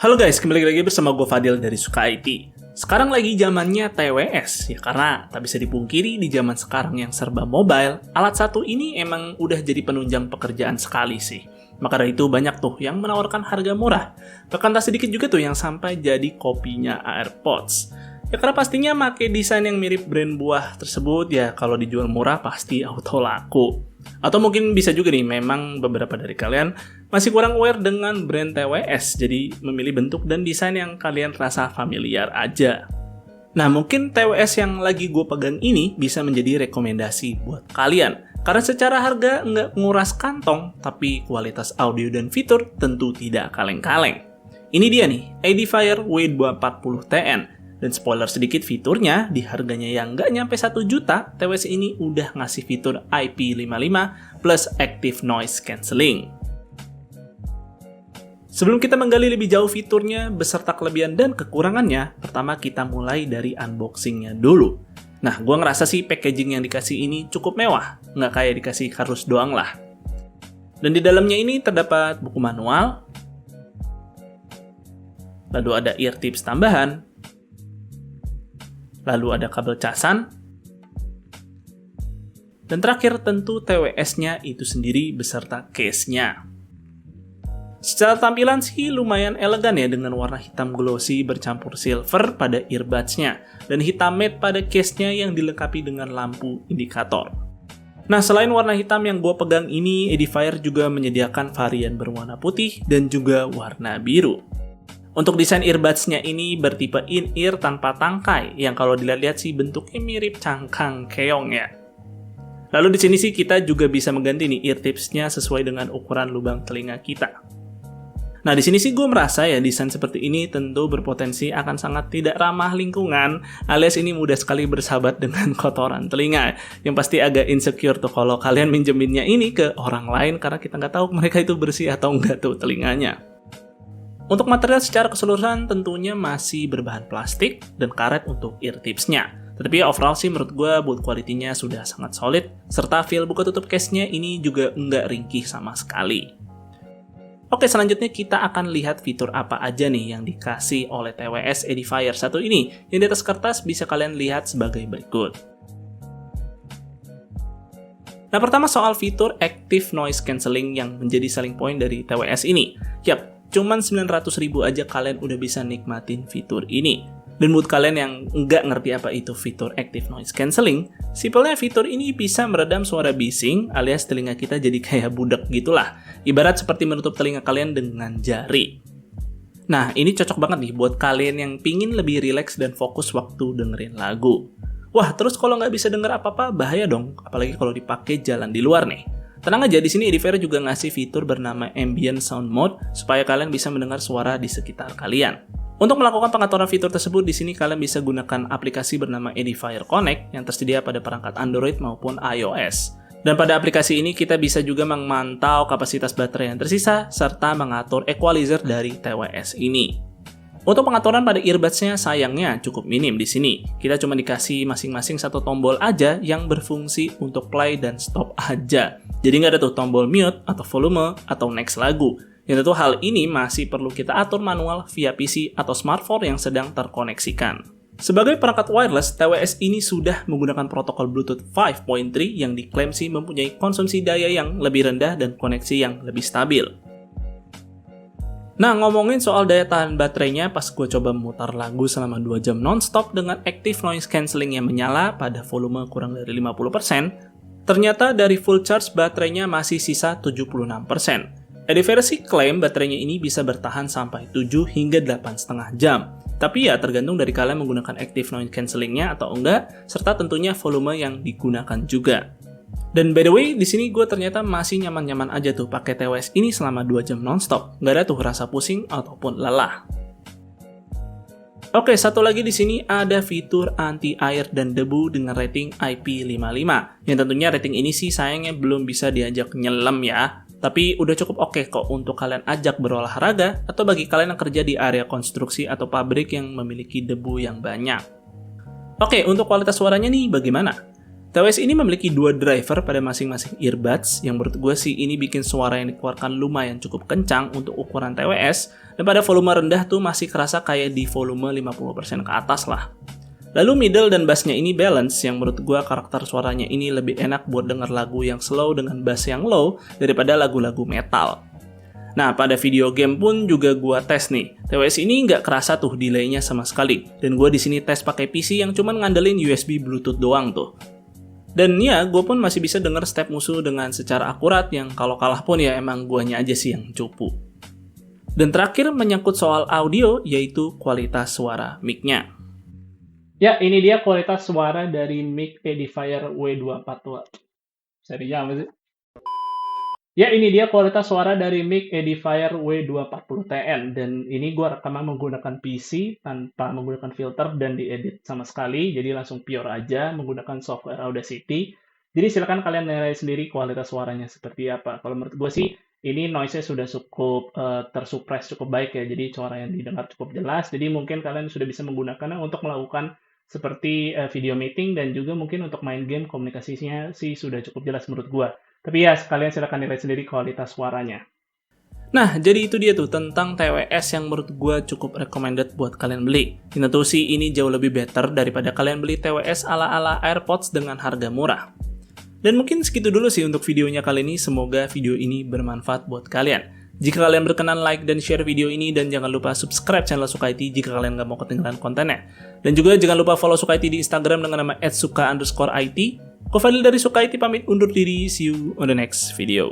Halo guys, kembali lagi bersama gue Fadil dari Suka IT. Sekarang lagi zamannya TWS, ya karena tak bisa dipungkiri di zaman sekarang yang serba mobile, alat satu ini emang udah jadi penunjang pekerjaan sekali sih. Maka dari itu banyak tuh yang menawarkan harga murah. Bahkan tak sedikit juga tuh yang sampai jadi kopinya AirPods. Ya karena pastinya make desain yang mirip brand buah tersebut, ya kalau dijual murah pasti auto laku. Atau mungkin bisa juga nih, memang beberapa dari kalian masih kurang aware dengan brand TWS, jadi memilih bentuk dan desain yang kalian rasa familiar aja. Nah, mungkin TWS yang lagi gue pegang ini bisa menjadi rekomendasi buat kalian. Karena secara harga nggak nguras kantong, tapi kualitas audio dan fitur tentu tidak kaleng-kaleng. Ini dia nih, Edifier W240TN. Dan spoiler sedikit fiturnya, di harganya yang nggak nyampe 1 juta, TWS ini udah ngasih fitur IP55 plus Active Noise Cancelling. Sebelum kita menggali lebih jauh fiturnya, beserta kelebihan dan kekurangannya, pertama kita mulai dari unboxingnya dulu. Nah, gue ngerasa sih packaging yang dikasih ini cukup mewah, nggak kayak dikasih kardus doang lah. Dan di dalamnya ini terdapat buku manual, lalu ada ear tips tambahan, lalu ada kabel casan, dan terakhir tentu TWS-nya itu sendiri beserta case-nya. Secara tampilan sih lumayan elegan ya, dengan warna hitam glossy bercampur silver pada earbuds-nya, dan hitam matte pada case-nya yang dilengkapi dengan lampu indikator. Nah, selain warna hitam yang gue pegang ini, Edifier juga menyediakan varian berwarna putih dan juga warna biru. Untuk desain earbuds-nya ini bertipe in-ear tanpa tangkai, yang kalau dilihat-lihat sih bentuknya mirip cangkang keong ya. Lalu di sini sih kita juga bisa mengganti nih ear tips-nya sesuai dengan ukuran lubang telinga kita. Nah, di sini sih gue merasa ya desain seperti ini tentu berpotensi akan sangat tidak ramah lingkungan, alias ini mudah sekali bersahabat dengan kotoran telinga. Yang pasti agak insecure tuh kalau kalian minjeminnya ini ke orang lain karena kita nggak tahu mereka itu bersih atau enggak tuh telinganya. Untuk material secara keseluruhan tentunya masih berbahan plastik dan karet untuk ear tips-nya. Tetapi overall sih menurut gue build quality-nya sudah sangat solid, serta feel buka tutup case-nya ini juga nggak ringkih sama sekali. Oke, selanjutnya kita akan lihat fitur apa aja nih yang dikasih oleh TWS Edifier 1 ini, yang di atas kertas bisa kalian lihat sebagai berikut. Nah, pertama soal fitur Active Noise Cancelling yang menjadi selling point dari TWS ini. Yap, cuman 900.000 aja kalian udah bisa nikmatin fitur ini. Dan buat kalian yang nggak ngerti apa itu fitur Active Noise Cancelling, simpelnya fitur ini bisa meredam suara bising alias telinga kita jadi kayak budak gitulah. Ibarat seperti menutup telinga kalian dengan jari. Nah, ini cocok banget nih buat kalian yang pingin lebih rileks dan fokus waktu dengerin lagu. Wah, terus kalau nggak bisa denger apa-apa, bahaya dong. Apalagi kalau dipakai jalan di luar nih. Tenang aja, di sini Edifier juga ngasih fitur bernama Ambient Sound Mode supaya kalian bisa mendengar suara di sekitar kalian. Untuk melakukan pengaturan fitur tersebut, di sini kalian bisa gunakan aplikasi bernama Edifier Connect yang tersedia pada perangkat Android maupun iOS. Dan pada aplikasi ini kita bisa juga memantau kapasitas baterai yang tersisa serta mengatur equalizer dari TWS ini. Untuk pengaturan pada earbuds-nya sayangnya cukup minim di sini. Kita cuma dikasih masing-masing satu tombol aja yang berfungsi untuk play dan stop aja. Jadi nggak ada tuh tombol mute atau volume atau next lagu. Yang tentu hal ini masih perlu kita atur manual via PC atau smartphone yang sedang terkoneksikan. Sebagai perangkat wireless, TWS ini sudah menggunakan protokol Bluetooth 5.3 yang diklaim sih mempunyai konsumsi daya yang lebih rendah dan koneksi yang lebih stabil. Nah, ngomongin soal daya tahan baterainya, pas gue coba memutar lagu selama 2 jam non-stop dengan Active Noise Cancelling yang menyala pada volume kurang dari 50%, ternyata dari full charge baterainya masih sisa 76%. Edifier sih klaim baterainya ini bisa bertahan sampai 7 hingga 8,5 jam. Tapi ya tergantung dari kalian menggunakan Active Noise Cancelling-nya atau enggak, serta tentunya volume yang digunakan juga. Dan by the way, di sini gue ternyata masih nyaman-nyaman aja tuh pakai TWS ini selama 2 jam non-stop. Nggak ada tuh rasa pusing ataupun lelah. Oke, satu lagi di sini ada fitur anti-air dan debu dengan rating IP55. Yang tentunya rating ini sih sayangnya belum bisa diajak nyelam ya. Tapi udah cukup oke kok untuk kalian ajak berolahraga atau bagi kalian yang kerja di area konstruksi atau pabrik yang memiliki debu yang banyak. Oke, untuk kualitas suaranya nih bagaimana? TWS ini memiliki dua driver pada masing-masing earbuds, yang menurut gue sih ini bikin suara yang dikeluarkan lumayan cukup kencang untuk ukuran TWS, dan pada volume rendah tuh masih kerasa kayak di volume 50% ke atas lah. Lalu middle dan bassnya ini balance, yang menurut gue karakter suaranya ini lebih enak buat denger lagu yang slow dengan bass yang low daripada lagu-lagu metal. Nah, pada video game pun juga gue tes nih. TWS ini nggak kerasa tuh delaynya sama sekali, dan gue di sini tes pakai PC yang cuman ngandelin USB Bluetooth doang tuh. Dan ya, gue pun masih bisa denger step musuh dengan secara akurat, yang kalau kalah pun ya emang guanya aja sih yang cupu. Dan terakhir menyangkut soal audio, yaitu kualitas suara mic-nya. Ya, ini dia kualitas suara dari mic Edifier W242. Serinya apa sih? Ya, ini dia kualitas suara dari mic Edifier W240TN, dan ini gue rekaman menggunakan PC tanpa menggunakan filter dan diedit sama sekali, jadi langsung pure aja menggunakan software Audacity. Jadi silakan kalian nilai sendiri kualitas suaranya seperti apa. Kalau menurut gue sih ini noise-nya sudah cukup tersuppress cukup baik ya, jadi suara yang didengar cukup jelas. Jadi mungkin kalian sudah bisa menggunakannya untuk melakukan seperti video meeting, dan juga mungkin untuk main game komunikasinya sih sudah cukup jelas menurut gue. Tapi ya, kalian silakan nilai sendiri kualitas suaranya. Nah, jadi itu dia tuh tentang TWS yang menurut gue cukup recommended buat kalian beli. Tentu sih ini jauh lebih better daripada kalian beli TWS ala-ala AirPods dengan harga murah. Dan mungkin segitu dulu sih untuk videonya kali ini. Semoga video ini bermanfaat buat kalian. Jika kalian berkenan, like dan share video ini, dan jangan lupa subscribe channel Sukaiti jika kalian nggak mau ketinggalan kontennya. Dan juga jangan lupa follow Sukaiti di Instagram dengan nama @suka_it. Ko Fadil dari Sukaiti pamit undur diri, see you on the next video.